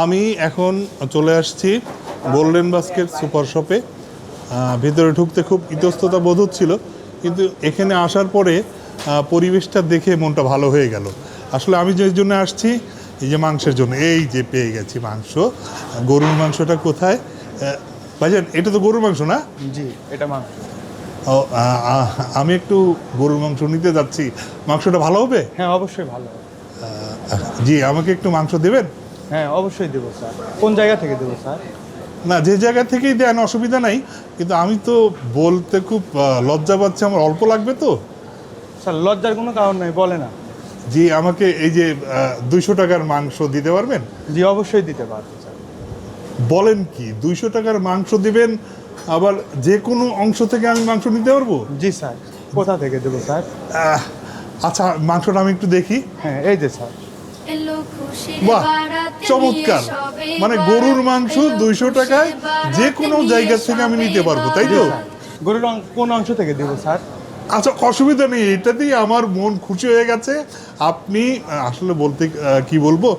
আমি এখন চলে আসছি গোল্ডেন বাস্কেট সুপার শপে। ভিতরে ঢুকতে খুব ইতস্ততা বোধ হচ্ছিল, কিন্তু এখানে আসার পরে পরিবেশটা দেখে মনটা ভালো হয়ে গেল। আসলে আমি যে জন্য আসছি, এই যে মাংসের জন্য, এই যে পেয়ে গেছি মাংস। গরুর মাংসটা কোথায় ভাইজান? এটা তো গরুর মাংস না? জি, এটা মাংস। ও, আমি একটু গরুর মাংস নিতে যাচ্ছি। মাংসটা ভালো হবে? হ্যাঁ, অবশ্যই ভালো। জি, আমাকে একটু মাংস দেবেন? হ্যাঁ, অবশ্যই দেবো স্যার। কোন জায়গা থেকে দেবো স্যার? না, যে জায়গা থেকেই দেন অসুবিধা নাই, কিন্তু আমি তো বলতে খুব লজ্জা পাচ্ছি, আমার অল্প লাগবে তো। স্যার, লজ্জার কোনো কারণ নাই, বলে না। জি, আমাকে এই যে 200 টাকার মাংস দিতে পারবেন? জি, অবশ্যই দিতে পারবো স্যার। বলেন কি, 200 টাকার মাংস দিবেন? আবার যে কোনো অংশ থেকে আমি মাংস নিতে পারবো? জি স্যার। কোথা থেকে দেবো স্যার? আচ্ছা, মাংসটা আমি একটু দেখি। হ্যাঁ, এই যে স্যার। বাহ, চমৎকার! মানে গরুর মাংস 200 টাকায় যে কোনো জায়গা থেকে আমি নিতে পারবো, তাই তো? গরুর কোন অংশ থেকে দেবো স্যার? আচ্ছা, অসুবিধা নেই, এটাতেই আমার মন খুশি হয়ে গেছে। আপনি আসলে বলতে কি বলবো,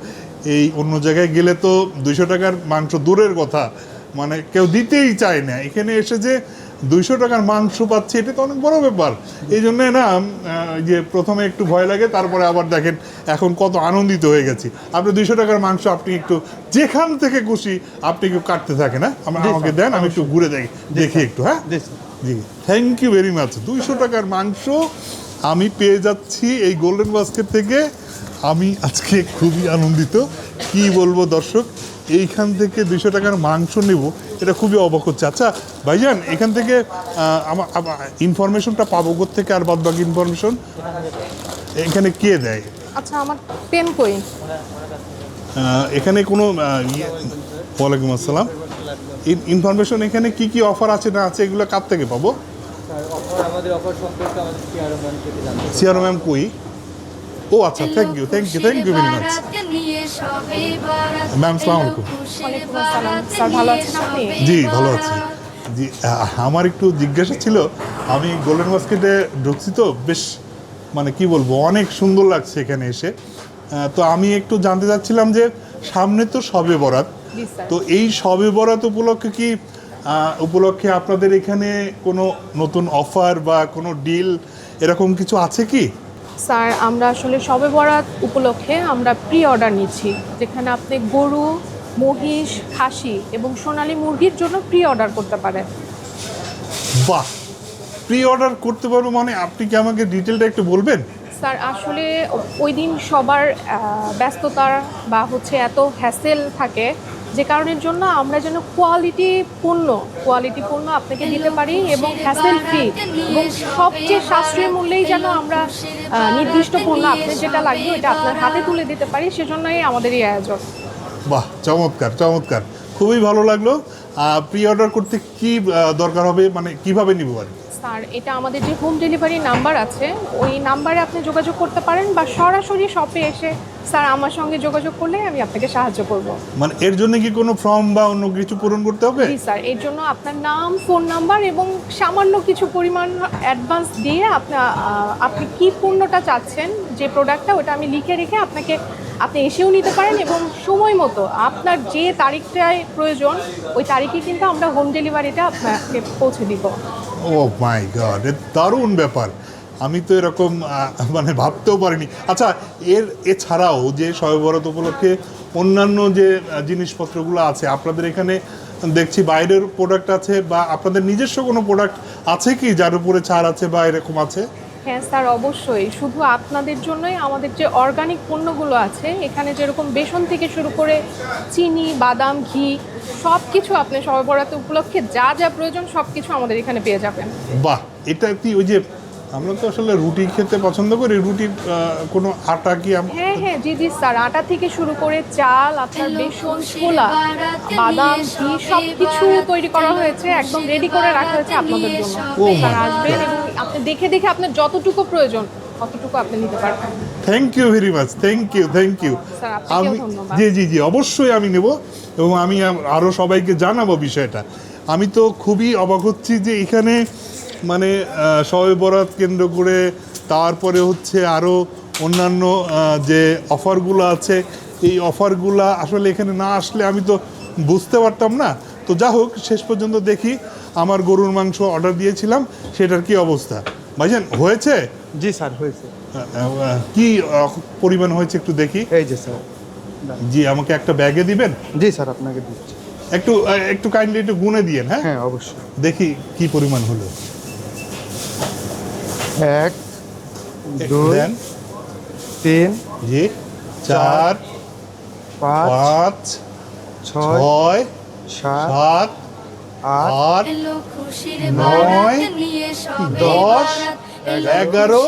এই অন্য জায়গায় গেলে তো 200 টাকার মাংস দূরের কথা, মানে কেউ দিতেই চায় না। এখানে এসে যে 200 টাকার মাংস পাচ্ছি, এটা তো অনেক বড় ব্যাপার। এই জন্যে না যে প্রথমে একটু ভয় লাগে, তারপরে আবার দেখেন এখন কত আনন্দিত হয়ে গেছি। আপনি 200 টাকার মাংস আপনি একটু যেখান থেকে খুশি আপনি একটু কাটতে থাকেন। হ্যাঁ, আমাকে দেন, আমি একটু ঘুরে দেখি একটু। হ্যাঁ জি, থ্যাংক ইউ ভেরি মাচ। 200 টাকার মাংস আমি পেয়ে যাচ্ছি এই গোল্ডেন বাস্কেট থেকে। আমি আজকে খুবই আনন্দিত, কি বলবো দর্শক। এইখান থেকে 200 টাকার মাংস নেব, এটা খুবই অবাক হচ্ছে। আচ্ছা ভাইজান, এখান থেকে আমার ইনফরমেশনটা পাবো কোত্থেকে, আর বাদ বাকি ইনফরমেশন এখানে কে দেয়? আচ্ছা, আমার পেন কই? এখানে কোনো ওয়ালাইকুম আসসালাম। ইনফরমেশন এখানে কি কি অফার আছে না আছে এগুলো কার থেকে পাবো? আমাদের অফার সম্পর্কে আমাদের সিআরও ম্যাম থেকে জানতে। সিআরও ম্যাম কই? ও আচ্ছা, thank you very much. Ma'am সালাম আলাইকুম। ওয়ালাইকুম আসসালাম। স্যার, ভালো আছেন আপনি? জি, ভালো আছি। জি, আমার একটু জিজ্ঞাসা ছিল, আমি গোল্ডেন বাস্কেটে ঢুকছি তো, বেশ মানে কি বলবো, অনেক সুন্দর লাগছে এখানে এসে। তো আমি একটু জানতে চাচ্ছিলাম যে সামনে তো শবে বরাত, জি স্যার। তো এই শবে বরাত উপলক্ষে আপনাদের এখানে কোনো নতুন অফার বা কোনো ডিল এরকম কিছু আছে কি? স্যার, আমরা আসলে শবে বরাত উপলক্ষে আমরা প্রি অর্ডার নিচ্ছি, যেখানে আপনি গরু, মহিষ, খাসি এবং সোনালী মুরগির জন্য প্রি অর্ডার করতে পারেন। বাহ, প্রি অর্ডার করতে পারবো মানে? আপনি কি আমাকে ডিটেলটা একটু বলবেন? স্যার, আসলে ওই দিন সবার ব্যস্ততার বা এত হ্যাসেল থাকে, যে কারণের জন্য আমরা যেন কোয়ালিটি পণ্য আপনাকে দিতে পারি এবং হ্যাসেল ফ্রি এবং সবচেয়ে সাশ্রয়ী মূল্যেই যেন আমরা নির্দিষ্ট পণ্য আপনার যেটা লাগবে ওইটা আপনার হাতে তুলে দিতে পারি, সেজন্যই আমাদের এই আয়োজন। বাহ, চমৎকার, খুবই ভালো লাগলো। প্রি অর্ডার করতে কি দরকার হবে, মানে কিভাবে নিব আর কি? স্যার, এটা আমাদের যে হোম ডেলিভারি নাম্বার আছে, ওই নাম্বারে আপনি যোগাযোগ করতে পারেন বা সরাসরি শপে এসে স্যার আমার সঙ্গে যোগাযোগ করলে আমি আপনাকে সাহায্য করব। মানে এর জন্য কি কোনো ফর্ম বা অন্য কিছু পূরণ করতে হবে? জি স্যার, এর জন্য আপনার নাম, ফোন নাম্বার এবং সামান্য কিছু পরিমাণ অ্যাডভান্স দিয়ে আপনি কি পণ্যটা চাচ্ছেন, যে প্রোডাক্টটা, ওটা আমি লিখে রেখে আপনি এসেও নিতে পারেন এবং সময় মতো আপনার যে তারিখটায় প্রয়োজন ওই তারিখে কিন্তু আমরা হোম ডেলিভারিটা আপনাকে পৌঁছে দিব। ও মাই গড, এ দারুণ ব্যাপার। আমি তো এরকম মানে ভাবতেও পারিনি। আচ্ছা, এছাড়াও যে শবে বরাত উপলক্ষে অন্যান্য যে জিনিসপত্রগুলো আছে আপনাদের এখানে, দেখছি বাইরের প্রোডাক্ট আছে, বা আপনাদের নিজস্ব কোনো প্রোডাক্ট আছে কি যার উপরে ছাড় আছে বা এরকম আছে? হ্যাঁ স্যার, অবশ্যই। শুধু আপনাদের জন্যই আমাদের যে অর্গানিক পণ্যগুলো আছে, এখানে যেরকম বেসন থেকে শুরু করে চিনি, বাদাম, ঘি, সব কিছু আপনি শবে বরাত উপলক্ষে যা যা প্রয়োজন সব কিছু আমাদের এখানে পেয়ে যাবেন। বাহ, এটা কি ওই যে আমরা তো আসলে রুটি খেতে পছন্দ করি, রুটির কোনো আটা কি? হ্যাঁ জি স্যার, আটা থেকে শুরু করে চাল, আপনার বেসন, ছোলা, বাদাম, ঘি সব কিছু তৈরি করা হয়েছে, একদম রেডি করে রাখা হয়েছে আপনাদের জন্য। স্যার আসবেন এবং আপনি দেখে আপনার যতটুকু প্রয়োজন ততটুকু আপনি নিতে পারবেন। Thank you very much, thank you. Sir, আপনাকেও ধন্যবাদ। জি, অবশ্যই আমি নেব এবং আমি আরও সবাইকে জানাবো বিষয়টা। আমি তো খুবই অবাক হচ্ছি যে এখানে মানে শবে বরাত কেন্দ্র করে, তারপরে আরও অন্যান্য যে অফারগুলো আছে এই অফারগুলা আসলে এখানে না আসলে আমি তো বুঝতে পারতাম না। তো যা হোক, শেষ পর্যন্ত দেখি আমার গরুর মাংস অর্ডার দিয়েছিলাম, সেটার কি অবস্থা ভাইজান? হয়েছে? জি স্যার, হয়েছে। কি পরিমাণ হয়েছে একটু দেখি। এই যে স্যার। জি, আমাকে একটা ব্যাগে দিবেন? জি স্যার, আপনাকে দিচ্ছি। একটু কাইন্ডলি একটু গুনে দিয়েন। হ্যাঁ, হ্যাঁ, অবশ্যই। দেখি কি পরিমাণ হলো। 1 2 দেন। 3 জি, 4 5 5 6 6 7 7 8 8 9 10 11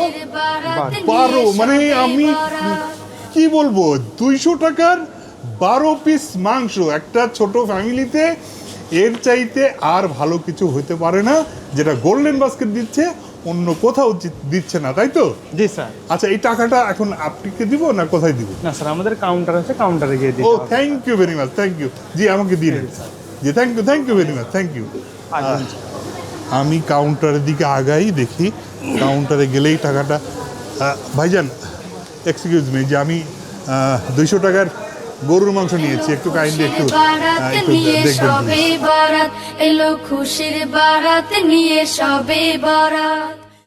12। মানে আমি কি বলবো, 200 টাকার 12 পিস মাংস একটা ছোট ফ্যামিলিতে, এর চাইতে আর ভালো কিছু হতে পারে না, যেটা গোল্ডেন বাস্কেট দিচ্ছে, অন্য কোথাও দিচ্ছে না, তাই তো? জি স্যার। আচ্ছা, এই টাকাটা এখন আপনাকে দিব না কোথায় দিব? না স্যার, আমাদের কাউন্টার আছে, কাউন্টারে গিয়ে দিতে ও, হবে। Thank you very much, thank you. জি, আমাকে দিন। জি, thank you very much, thank you. আসুন। আমি কাউন্টারের দিকে আগাই, দেখি কাউন্টারে গেলেই টাকাটা। ভাইজান, এক্সকিউজ মি, যে আমি 200 টাকার গরুর মাংস নিয়েছি, একটু কাইন্ডলি একটু দেখবেন please? এলো খুশির বারাত নিয়ে সবে বারাত।